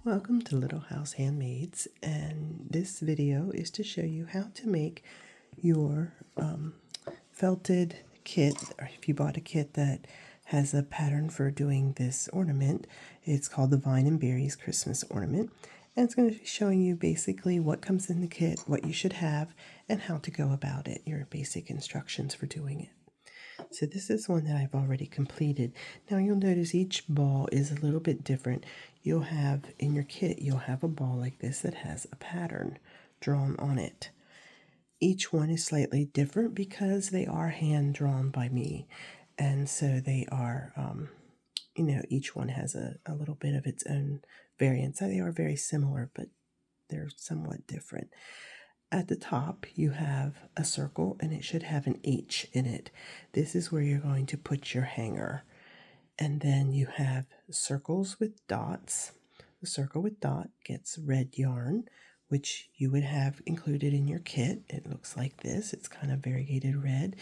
Welcome to Little House Handmaids, and this video is to show you how to make your felted kit, or if you bought a kit that has a pattern for doing this ornament. It's called the Vine and Berries Christmas Ornament, and it's going to be showing you basically what comes in the kit, what you should have, and how to go about it, your basic instructions for doing it. So this is one that I've already completed. Now you'll notice each ball is a little bit different. You'll have in your kit, you'll have a ball like this that has a pattern drawn on it. Each one is slightly different because they are hand drawn by me. And so they are, each one has a little bit of its own variance. They are very similar, but they're somewhat different. At the top, you have a circle, and it should have an H in it. This is where you're going to put your hanger. And then you have circles with dots. The circle with dot gets red yarn, which you would have included in your kit. It looks like this. It's kind of variegated red.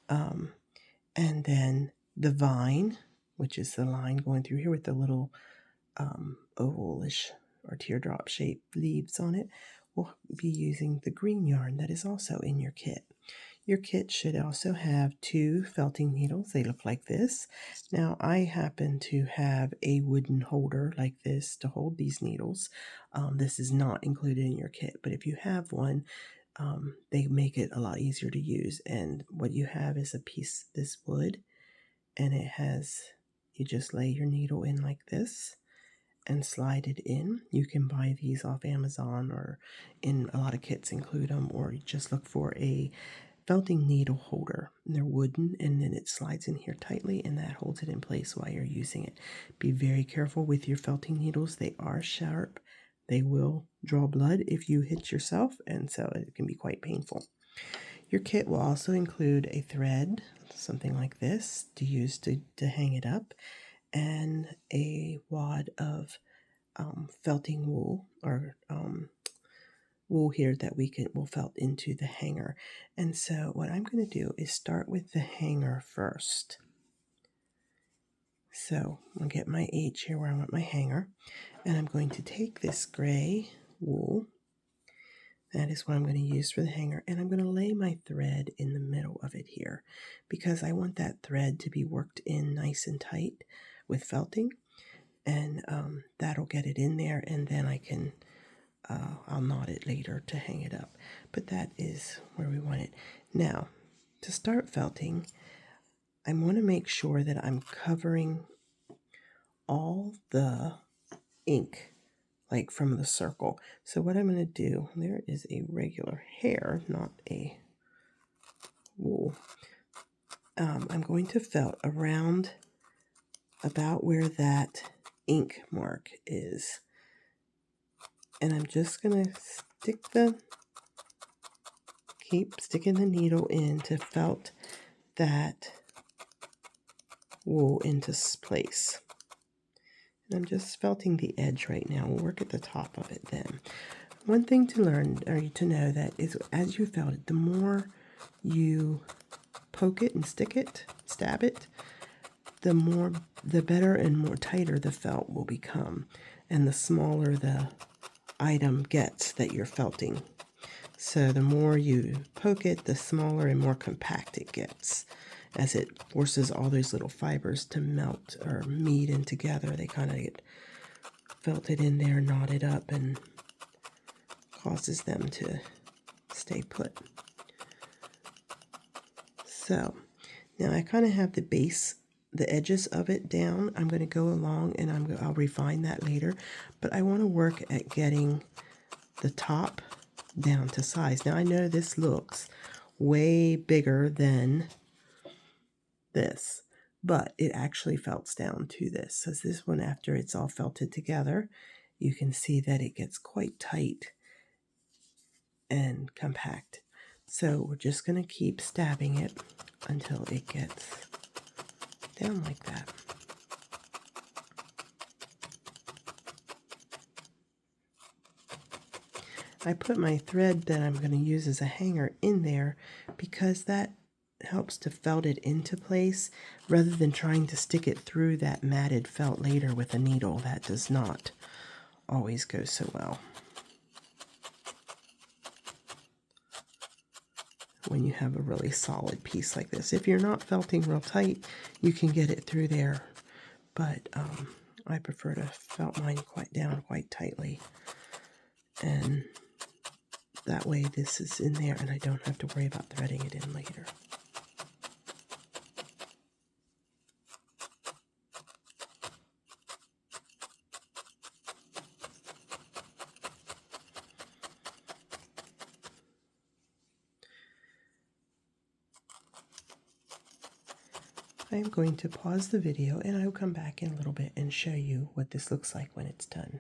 And then the vine, which is the line going through here with the little ovalish or teardrop shaped leaves on it, will be using the green yarn that is also in your kit. Your kit should also have 2 felting needles. They look like this. Now I happen to have a wooden holder like this to hold these needles. This is not included in your kit, but if you have one, they make it a lot easier to use. And what you have is a piece of this wood, and it has, you just lay your needle in like this and slide it in. You can buy these off Amazon, or in a lot of kits include them, or you just look for a felting needle holder. And they're wooden, and then it slides in here tightly, and that holds it in place while you're using it. Be very careful with your felting needles. They are sharp. They will draw blood if you hit yourself, and so it can be quite painful. Your kit will also include a thread, something like this, to use to hang it up, and a wad of felting wool, or wool here that will felt into the hanger. And so what I'm going to do is start with the hanger first. So I'll get my H here where I want my hanger, and I'm going to take this gray wool. That is what I'm going to use for the hanger, and I'm going to lay my thread in the middle of it here because I want that thread to be worked in nice and tight with felting, and that'll get it in there, and then I can I'll knot it later to hang it up, but that is where we want it. Now to start felting, I want to make sure that I'm covering all the ink, like from the circle. So what I'm going to do, there is a regular hair, not a wool. I'm going to felt around about where that ink mark is, and I'm just going to keep sticking the needle in to felt that wool into place. And I'm just felting the edge right now. We'll work at the top of it then. One thing to learn, or to know, that is as you felt it, the more you poke it and stick it, stab it, the better and more tighter the felt will become, and the smaller the item gets that you're felting. So the more you poke it, the smaller and more compact it gets, as it forces all those little fibers to melt or meet in together. They kind of get felted in there, knotted up, and causes them to stay put. So now I kind of have the base, the edges of it down. I'm going to go along, and I'll refine that later, but I want to work at getting the top down to size. Now I know this looks way bigger than this, but it actually felts down to this. So this one, after it's all felted together, you can see that it gets quite tight and compact. So we're just going to keep stabbing it until it gets down like that. I put my thread that I'm going to use as a hanger in there because that helps to felt it into place rather than trying to stick it through that matted felt later with a needle. That does not always goes so well. When you have a really solid piece like this. If you're not felting real tight, you can get it through there, but I prefer to felt mine quite tightly, and that way this is in there and I don't have to worry about threading it in later. I am going to pause the video and I will come back in a little bit and show you what this looks like when it's done.